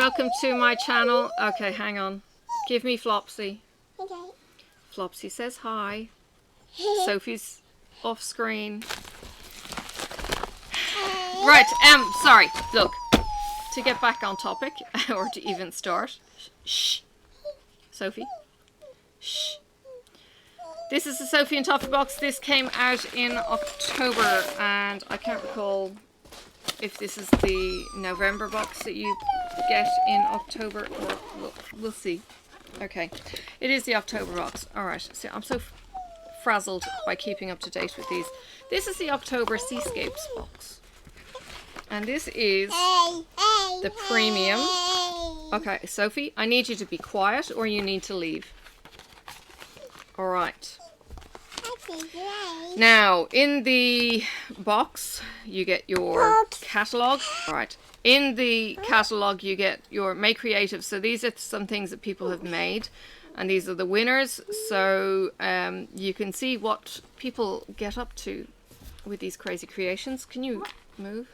welcome to my channel. Okay, hang on. Give me Flopsy. Okay. Flopsy says hi. Sophie's off screen. Right, sorry, look. To get back on topic, or to even start. Shh. Sophie. Shh. This is the Sophie and Toffee box. This came out in October, and I can't recall if this is the November box that you get in October, or we'll see. Okay, it is the October box. Alright, so I'm so frazzled by keeping up to date with these. This is the October Seascapes box. And this is the premium. Okay, Sophie, I need you to be quiet or you need to leave. Alright. Now, in the box, you get your catalogue. Alright. In the catalogue, you get your Make Creative. So these are some things that people have made. And these are the winners. So you can see what people get up to with these crazy creations. Can you move?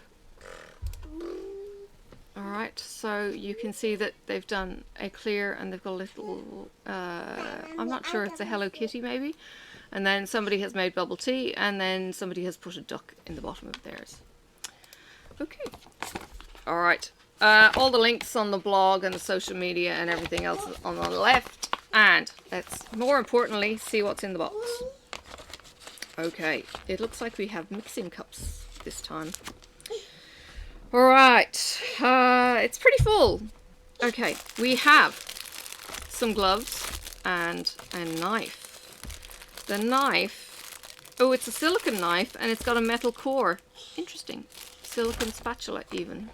Alright, so you can see that they've done a clear and they've got a little, I'm not sure, it's a Hello Kitty maybe. And then somebody has made bubble tea, and then somebody has put a duck in the bottom of theirs. Okay. Alright. All the links on the blog and the social media and everything else on the left. And let's, more importantly, see what's in the box. Okay. It looks like we have mixing cups this time. Alright. It's pretty full. Okay. We have some gloves and a knife. The knife, oh, it's a silicone knife and it's got a metal core. Interesting. Silicone spatula even.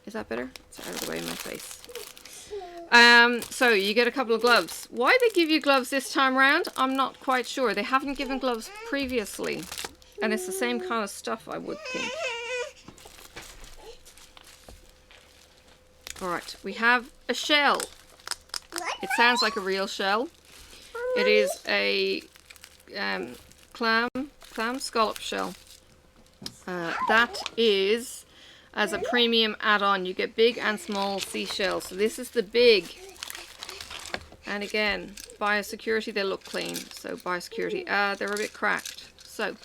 Is that better? It's out of the way of my face. So you get a couple of gloves. Why they give you gloves this time around, I'm not quite sure. They haven't given gloves previously. And it's the same kind of stuff, I would think. Alright, we have a shell. It sounds like a real shell. It is a clam scallop shell. That is as a premium add-on. You get big and small seashells. So this is the big. And again, biosecurity, they look clean. So biosecurity, they're a bit cracked. So,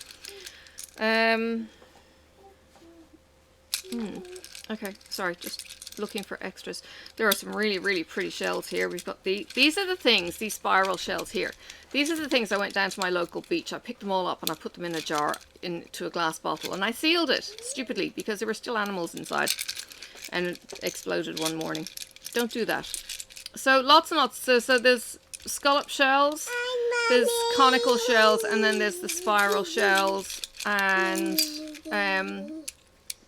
okay, sorry, just looking for extras. There are some really, really pretty shells here. We've got these are the things, these spiral shells here. These are the things I went down to my local beach. I picked them all up and I put them in a jar into a glass bottle, and I sealed it stupidly because there were still animals inside, and it exploded one morning. Don't do that. So lots and lots. So there's scallop shells, there's conical shells, and then there's the spiral shells, and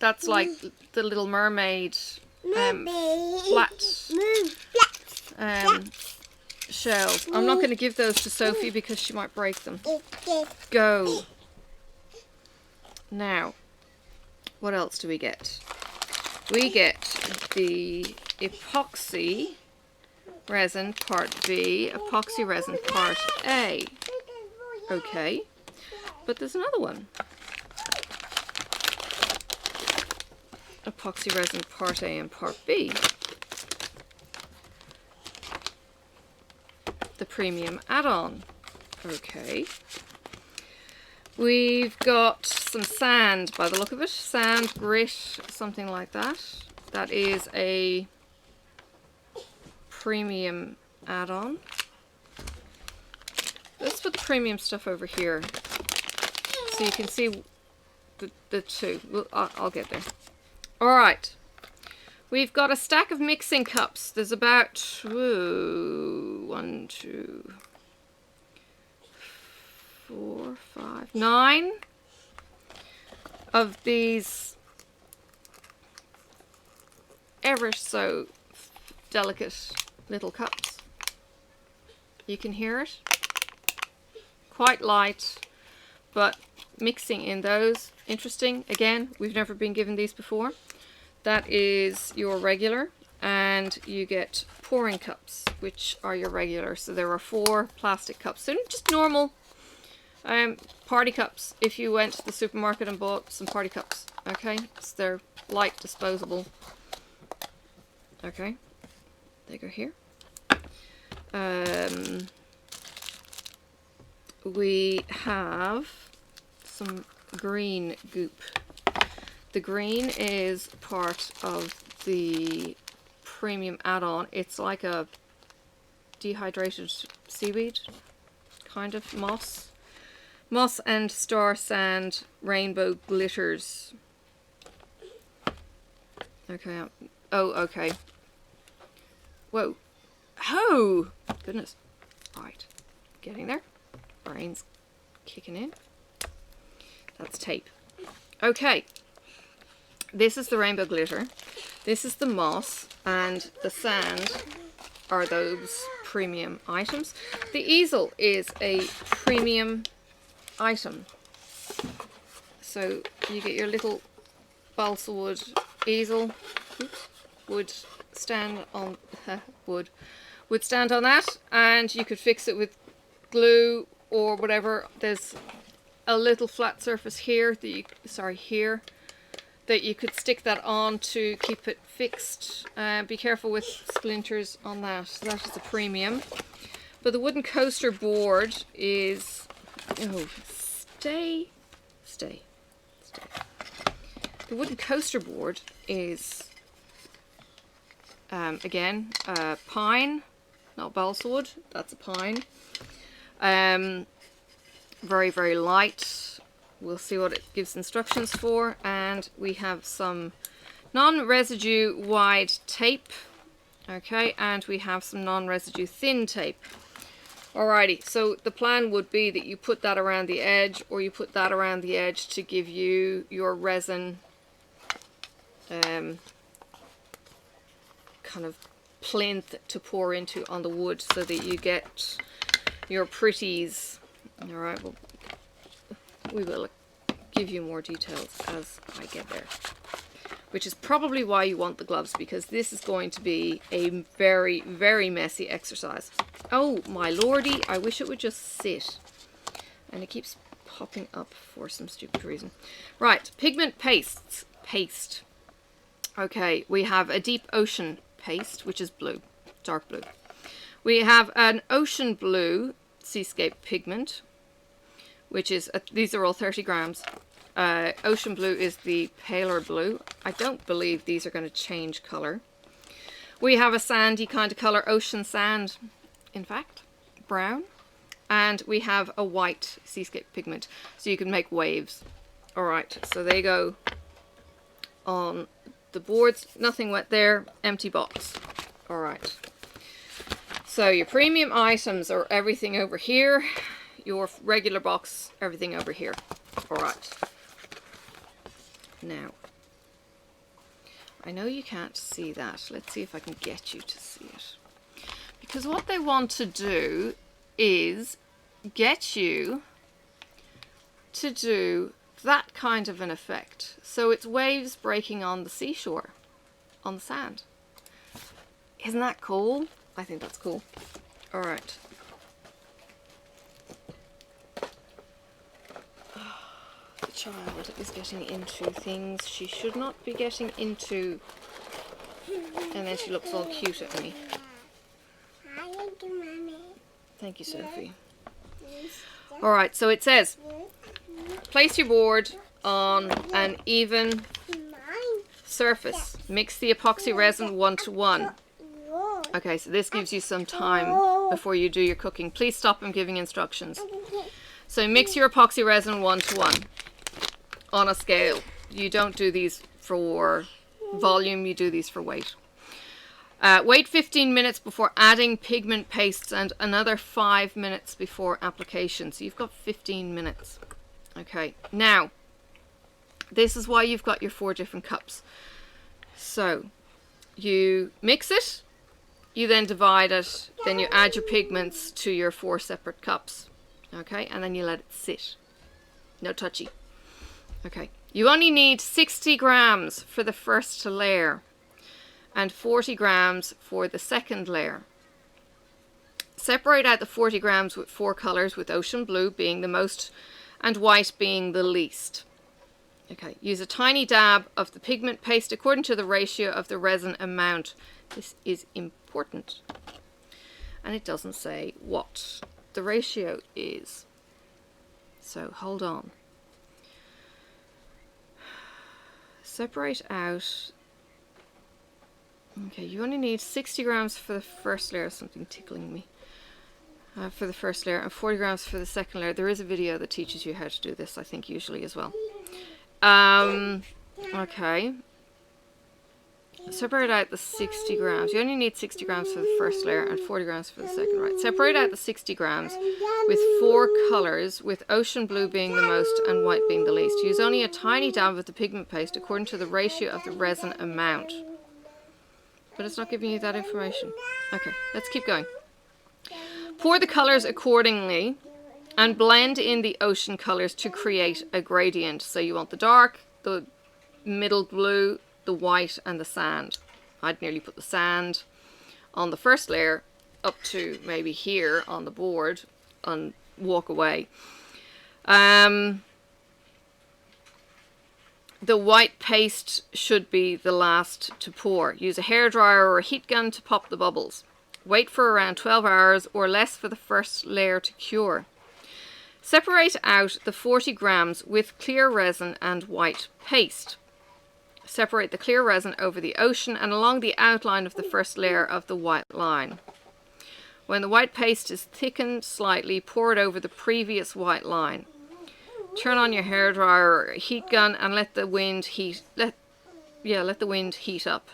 that's like the Little Mermaid flat shells. I'm not going to give those to Sophie because she might break them. Go. Now, what else do we get? We get the epoxy resin part B, epoxy resin part A. Okay, but there's another one. Epoxy resin part A and part B. The premium add-on. Okay. We've got some sand by the look of it. Sand, grit, something like that. That is a premium add-on. Let's put the premium stuff over here so you can see the two. I'll get there. Alright, we've got a stack of mixing cups. There's about 1, 2, 4, 5, 9 of these ever so delicate little cups. You can hear it. Quite light, but mixing in those. Interesting. Again, we've never been given these before. That is your regular, and you get pouring cups, which are your regular. So there are 4 plastic cups. So just normal party cups if you went to the supermarket and bought some party cups. Okay, so they're light, disposable. Okay, they go here. We have some green goop. The green is part of the premium add-on. It's like a dehydrated seaweed, kind of moss. Moss and star sand rainbow glitters. Okay. Oh, okay. Whoa. Oh! Goodness. Right. Getting there. Brain's kicking in. That's tape. Okay. This is the rainbow glitter. This is the moss. And the sand are those premium items. The easel is a premium item. So you get your little balsa wood easel. Oops. Would stand on would stand on that, and you could fix it with glue or whatever. There's a little flat surface here that you that you could stick that on to keep it fixed. Be careful with splinters on that. So that is a premium. But the wooden coaster board is stay. The wooden coaster board is again pine, not balsa wood. That's a pine. Very, very light. We'll see what it gives instructions for. And we have some non-residue wide tape. Okay, and we have some non-residue thin tape. Alrighty, so the plan would be that you put that around the edge, or you put that around the edge to give you your resin kind of plinth to pour into on the wood, so that you get your pretties. Alright, well, we will give you more details as I get there. Which is probably why you want the gloves, because this is going to be a very, very messy exercise. Oh my lordy, I wish it would just sit. And it keeps popping up for some stupid reason. Right, pigment pastes. Paste. Okay, we have a deep ocean paste, which is blue, dark blue. We have an ocean blue seascape pigment, which is, these are all 30 grams. Ocean blue is the paler blue. I don't believe these are going to change colour. We have a sandy kind of colour, ocean sand, in fact, brown. And we have a white seascape pigment, so you can make waves. Alright, so they go on the boards. Nothing wet there, empty box. Alright. So your premium items are everything over here. Your regular box, everything over here. Alright. Now, I know you can't see that. Let's see if I can get you to see it. Because what they want to do is get you to do that kind of an effect. So it's waves breaking on the seashore, on the sand. Isn't that cool? I think that's cool. Alright. The child is getting into things she should not be getting into. And then she looks all cute at me. Thank you, Sophie. Alright, so it says, place your board on an even surface. Mix the epoxy resin 1:1. Okay, so this gives you some time before you do your cooking. Please stop, I'm giving instructions. So mix your epoxy resin 1:1 on a scale. You don't do these for volume, you do these for weight. Wait 15 minutes before adding pigment pastes and another 5 minutes before application. So you've got 15 minutes. Okay, now, this is why you've got your 4 different cups. So, you mix it, you then divide it, then you add your pigments to your 4 separate cups. Okay, and then you let it sit. No touchy. Okay, you only need 60 grams for the first layer and 40 grams for the second layer. Separate out the 40 grams with 4 colours, with ocean blue being the most and white being the least. Okay, use a tiny dab of the pigment paste according to the ratio of the resin amount. This is important. And it doesn't say what the ratio is. So hold on. Separate out. Okay, you only need 60 grams for the first layer. Something tickling me. For the first layer and 40 grams for the second layer. There is a video that teaches you how to do this, I think, usually as well. Okay. Separate out the 60 grams. You only need 60 grams for the first layer and 40 grams for the second, right? Separate out the 60 grams with 4 colors, with ocean blue being the most and white being the least. Use only a tiny dab of the pigment paste according to the ratio of the resin amount. But it's not giving you that information. Okay, let's keep going. Pour the colors accordingly and blend in the ocean colors to create a gradient. So you want the dark, the middle blue, the white and the sand. I'd nearly put the sand on the first layer up to maybe here on the board and walk away. The white paste should be the last to pour. Use a hairdryer or a heat gun to pop the bubbles. Wait for around 12 hours or less for the first layer to cure. Separate out the 40 grams with clear resin and white paste. Separate the clear resin over the ocean and along the outline of the first layer of the white line. When the white paste is thickened slightly, pour it over the previous white line. Turn on your hairdryer or heat gun and let the wind heat up.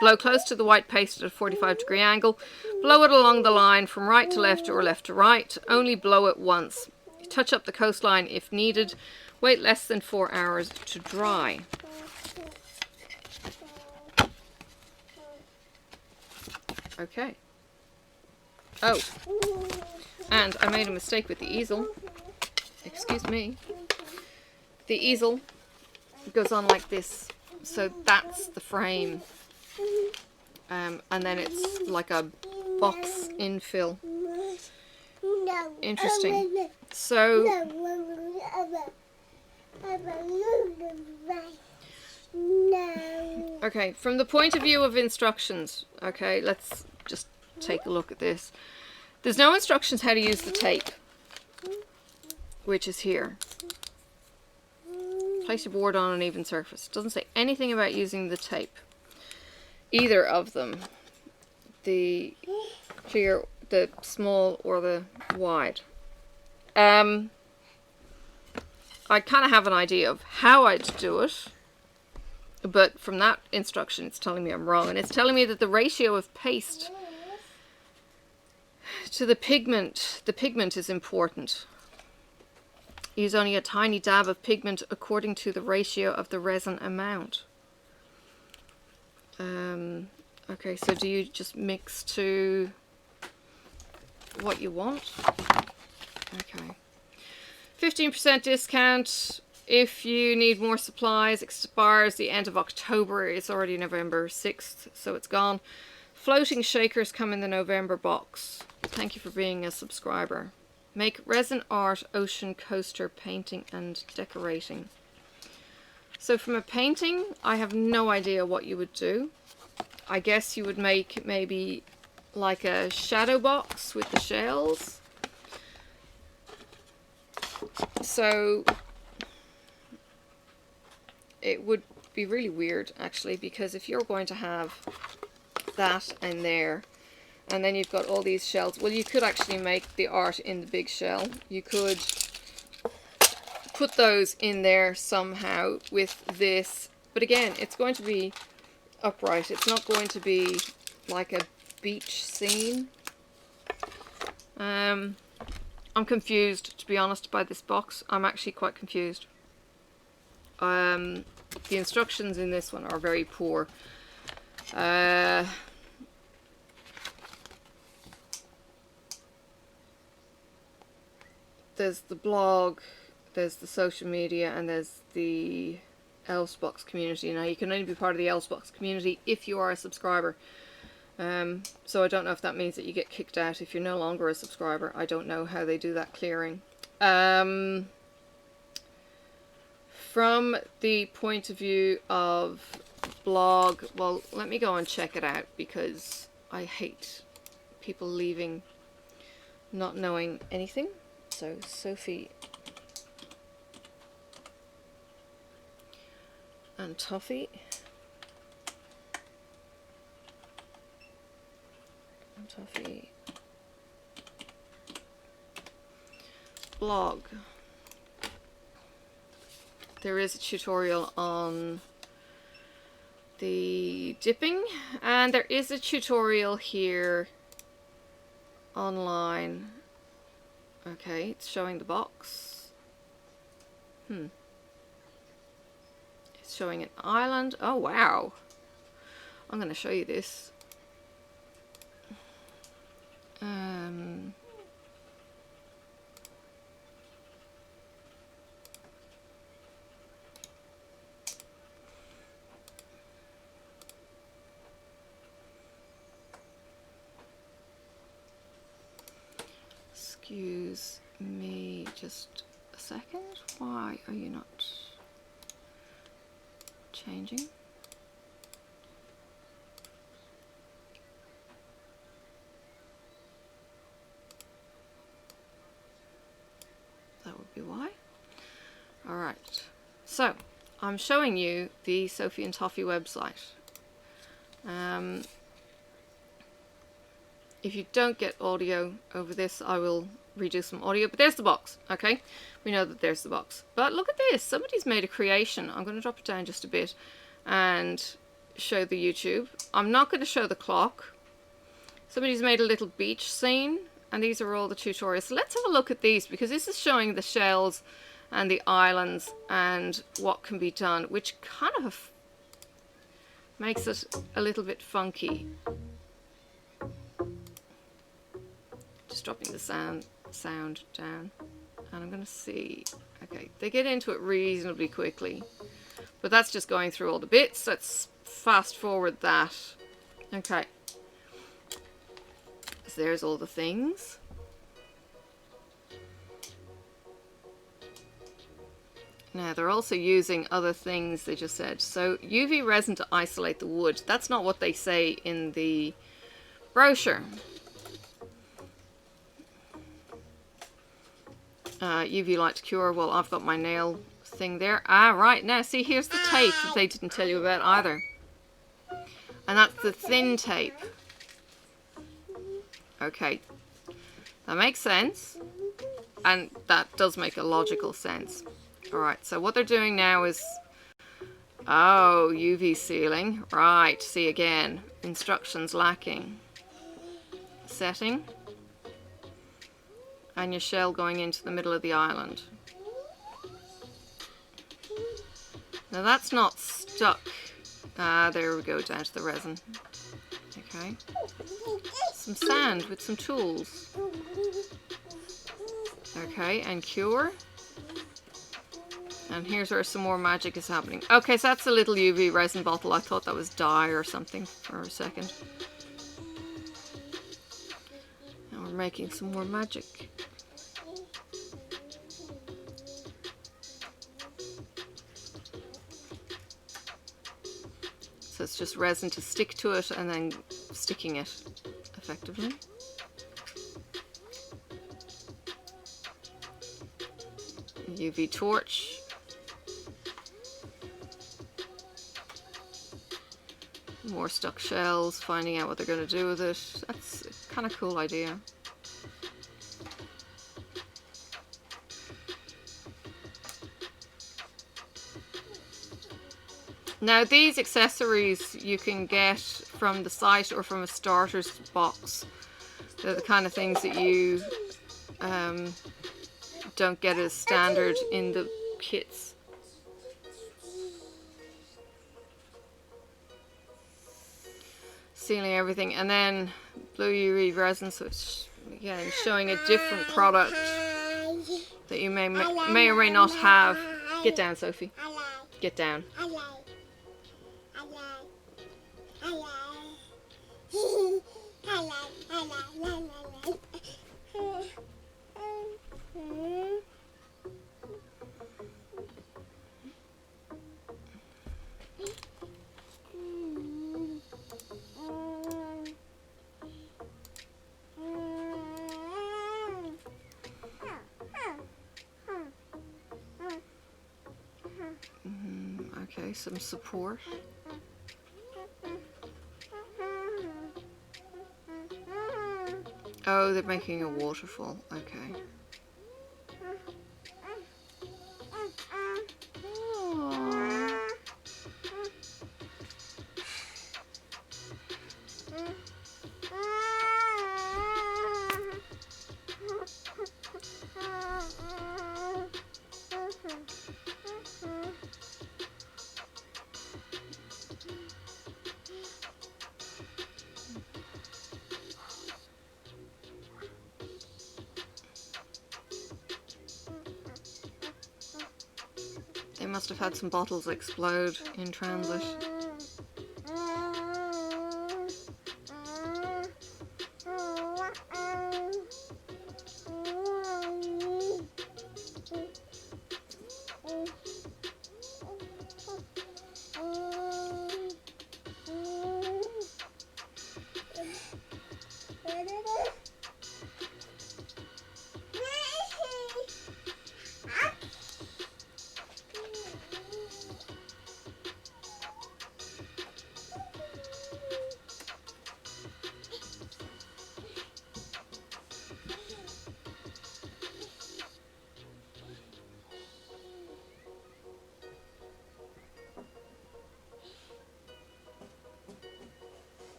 Blow close to the white paste at a 45-degree angle. Blow it along the line from right to left or left to right. Only blow it once. Touch up the coastline if needed. Wait less than 4 hours to dry. Okay. Oh. And I made a mistake with the easel. Excuse me. The easel goes on like this. So that's the frame. And then it's like a box infill. Interesting. So okay, from the point of view of instructions, okay, let's just take a look at this. There's no instructions how to use the tape, which is here. Place your board on an even surface. It doesn't say anything about using the tape. Either of them. The clear, the small, or the wide. I kind of have an idea of how I'd do it, but from that instruction it's telling me I'm wrong, and it's telling me that the ratio of paste to the pigment is important. Use only a tiny dab of pigment according to the ratio of the resin amount. Okay, so do you just mix to what you want? Okay. 15% discount if you need more supplies. Expires the end of October. It's already November 6th, so it's gone. Floating shakers come in the November box. Thank you for being a subscriber. Make resin art, ocean coaster, painting and decorating. So from a painting, I have no idea what you would do. I guess you would make maybe like a shadow box with the shells. So it would be really weird actually, because if you're going to have that in there and then you've got all these shells, well, you could actually make the art in the big shell. You could put those in there somehow with this, but again, it's going to be upright. It's not going to be like a beach scene. I'm confused, to be honest, by this box. I'm actually quite confused. The instructions in this one are very poor. There's the blog, there's the social media, and there's the Elsbox community. Now, you can only be part of the Elsbox community if you are a subscriber. So I don't know if that means that you get kicked out if you're no longer a subscriber. I don't know how they do that clearing. from the point of view of blog, well, let me go and check it out because I hate people leaving not knowing anything. So Sophie and Toffee. And Toffee blog. There is a tutorial on the dipping, and there is a tutorial here online. Okay, it's showing the box. It's showing an island. Oh wow, I'm going to show you this. Excuse me just a second. Why are you not changing? That would be why. Alright, so I'm showing you the Sophie and Toffee website. If you don't get audio over this, I will redo some audio, but there's the box. Okay, we know that there's the box, but look at this, somebody's made a creation. I'm going to drop it down just a bit and show the YouTube. I'm not going to show the clock. Somebody's made a little beach scene, and these are all the tutorials. So let's have a look at these, because this is showing the shells and the islands and what can be done, which kind of makes it a little bit funky. Just dropping the sound down, and I'm going to see. Okay, they get into it reasonably quickly, but that's just going through all the bits. Let's fast forward that. Okay, so there's all the things. Now they're also using other things, they just said. So UV resin to isolate the wood. That's not what they say in the brochure. UV light to cure. Well, I've got my nail thing there. Ah, right. Now, see, here's the tape that they didn't tell you about either. And that's the thin tape. Okay. That makes sense. And that does make a logical sense. Alright, so what they're doing now is... Oh, UV sealing. Right, see again. Instructions lacking. Setting. And your shell going into the middle of the island. Now that's not stuck. Ah, there we go, down to the resin. Okay. Some sand with some tools. Okay, and cure. And here's where some more magic is happening. Okay, so that's a little UV resin bottle. I thought that was dye or something for a second. Now we're making some more magic. So it's just resin to stick to it and then sticking it effectively. UV torch. More stuck shells, finding out what they're going to do with it. That's a kind of cool idea. Now these accessories you can get from the site or from a starter's box. They're the kind of things that you don't get as standard in the kits. Sealing everything, and then blue UV resin, so it's again showing a different product that you may or may not have. Get down, Sophie. Get down. Okay, some support. Oh, they're making a waterfall. Okay. Aww. They must have had some bottles explode in transit.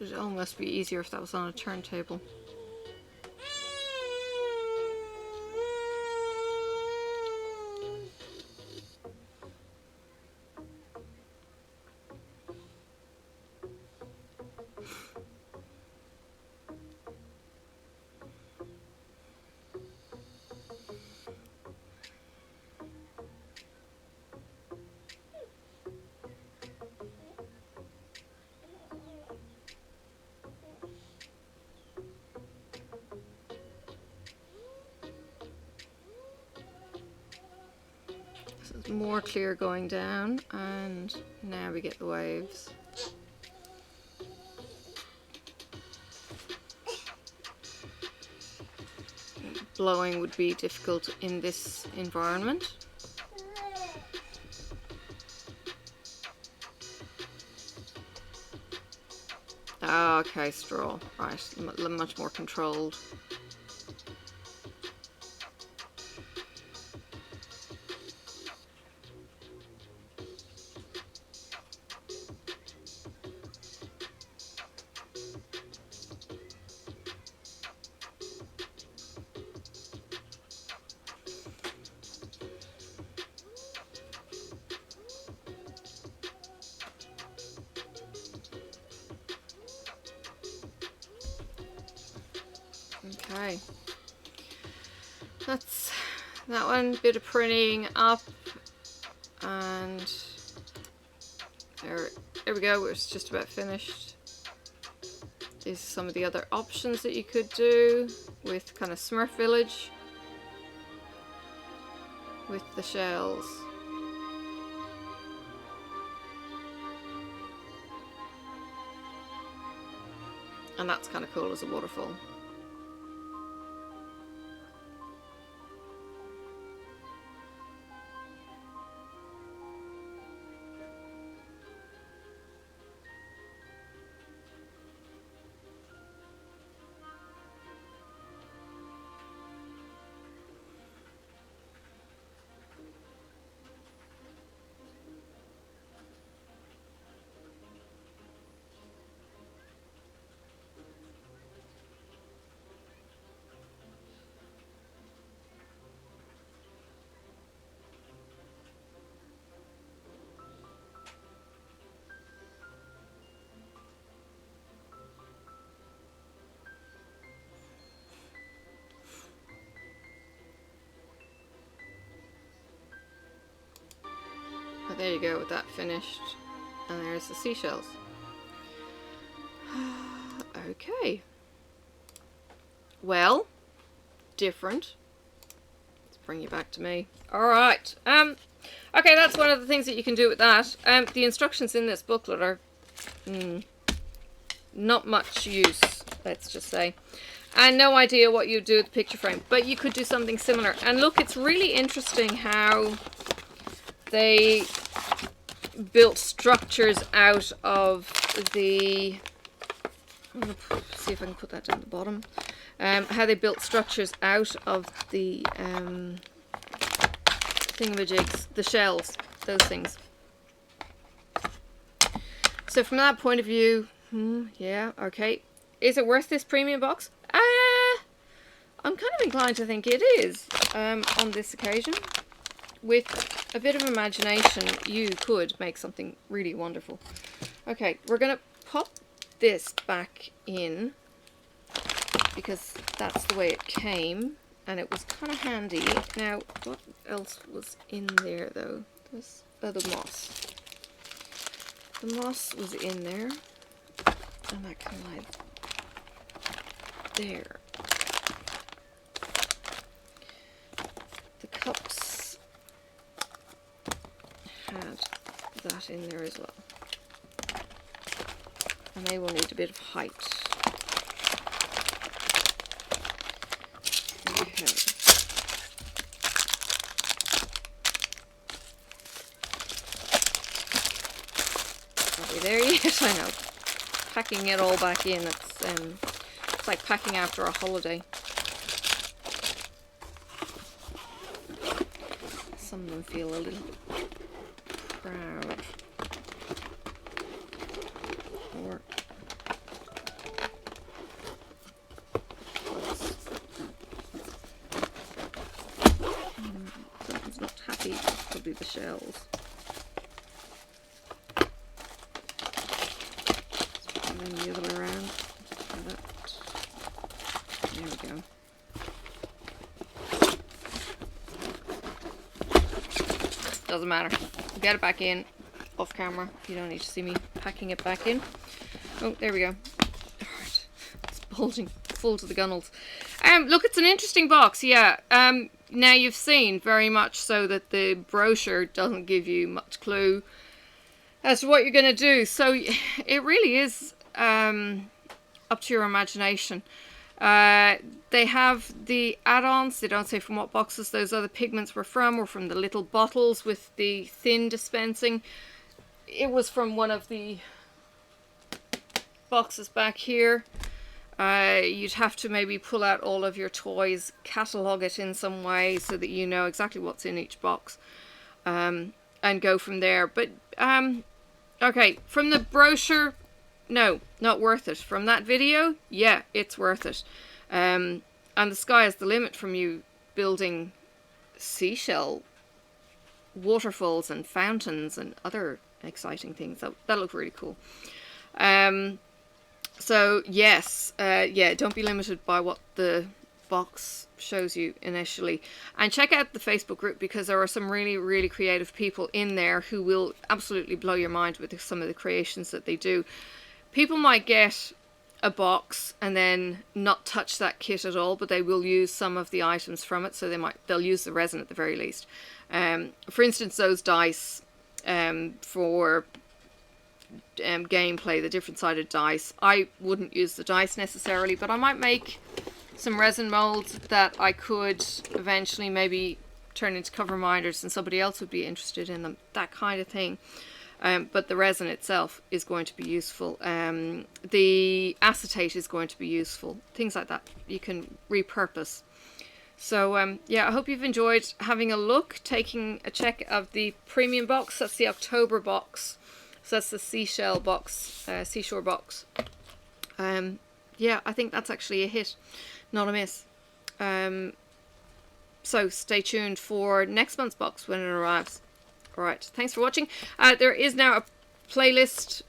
It would almost be easier if that was on a turntable. More clear going down, and now we get the waves. Blowing would be difficult in this environment. Okay, straw. Right, much more controlled. Okay, that's that one. Bit of printing up, and there we go. It's just about finished. These are some of the other options that you could do with kind of Smurf Village with the shells. And that's kind of cool as a waterfall. But there you go with that finished. And there's the seashells. Okay. Well, different. Let's bring you back to me. Alright. Okay, that's one of the things that you can do with that. The instructions in this booklet are not much use. let's just say. And no idea what you'd do with the picture frame, but you could do something similar. And look, it's really interesting how they built structures out of the... I'm going to see if I can put that down the bottom. How they built structures out of the thingamajigs, the shells, those things. So from that point of view, yeah, okay. Is it worth this premium box? I'm kind of inclined to think it is on this occasion. With a bit of imagination, you could make something really wonderful. Okay, we're going to pop this back in because that's the way it came and it was kind of handy. Now, what else was in there though? This, oh, the moss. The moss was in there and that can lie there. The cups had that in there as well. And they will need a bit of height. Okay. Are we there yet? I know. Packing it all back in, it's like packing after a holiday. Some of them feel a little bit proud. Or something's not happy, probably the shells. And then the other way around. There we go. Doesn't matter. Get it back in off camera. You don't need to see me packing it back in. Oh, there we go. Alright. It's bulging full to the gunnels. Look, it's an interesting box, yeah. Now you've seen very much so that the brochure doesn't give you much clue as to what you're going to do. So it really is up to your imagination. They have the add-ons. They don't say from what boxes those other pigments were from, or from the little bottles with the thin dispensing. It was from one of the boxes back here. You'd have to maybe pull out all of your toys, catalogue it in some way so that you know exactly what's in each box, and go from there. But okay, from the brochure, no, not worth it. From that video, yeah, it's worth it. And the sky is the limit from you building seashell waterfalls and fountains and other exciting things. That looked really cool. So yes, yeah, don't be limited by what the box shows you initially, and check out the Facebook group because there are some really creative people in there who will absolutely blow your mind with some of the creations that they do. People might get a box and then not touch that kit at all, but they will use some of the items from it, so they'll use the resin at the very least. For instance, those dice for gameplay, the different sided dice, I wouldn't use the dice necessarily, but I might make some resin molds that I could eventually maybe turn into cover minders and somebody else would be interested in them, that kind of thing. But the resin itself is going to be useful. The acetate is going to be useful. Things like that you can repurpose. So yeah, I hope you've enjoyed having a look, taking a check of the premium box. That's the October box. So that's the seashell box, seashore box. Yeah, I think that's actually a hit, not a miss. So stay tuned for next month's box when it arrives. Alright, thanks for watching. There is now a playlist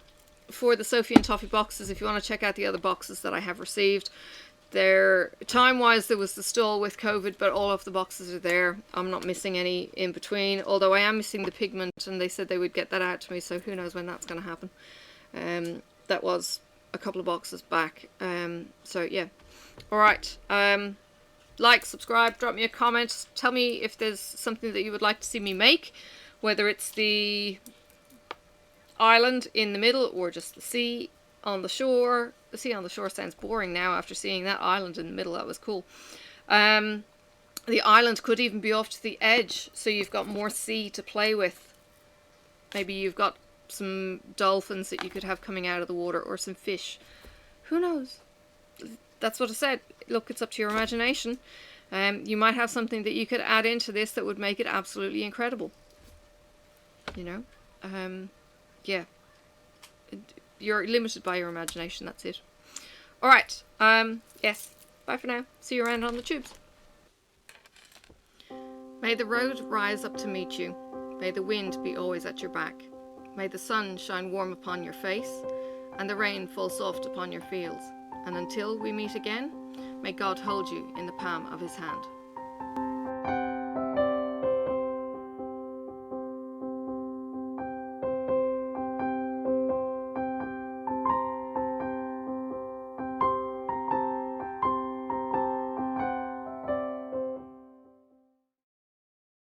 for the Sophie and Toffee boxes if you want to check out the other boxes that I have received. Time-wise, there was the stall with COVID, but all of the boxes are there. I'm not missing any in between, although I am missing the pigment, and they said they would get that out to me, so who knows when that's going to happen. That was a couple of boxes back. So, yeah. Alright. Like, subscribe, drop me a comment. Tell me if there's something that you would like to see me make, whether it's the island in the middle or just the sea on the shore. sea on the shore sounds boring now after seeing that island in the middle. That was cool. The island could even be off to the edge, so you've got more sea to play with. Maybe you've got some dolphins that you could have coming out of the water, or some fish. Who knows? That's what I said. Look, it's up to your imagination. You might have something that you could add into this that would make it absolutely incredible. You know? Yeah. You're limited by your imagination, that's it. Alright, yes. Bye for now. See you around on the tubes. May the road rise up to meet you. May the wind be always at your back. May the sun shine warm upon your face, and the rain fall soft upon your fields. And until we meet again, may God hold you in the palm of his hand.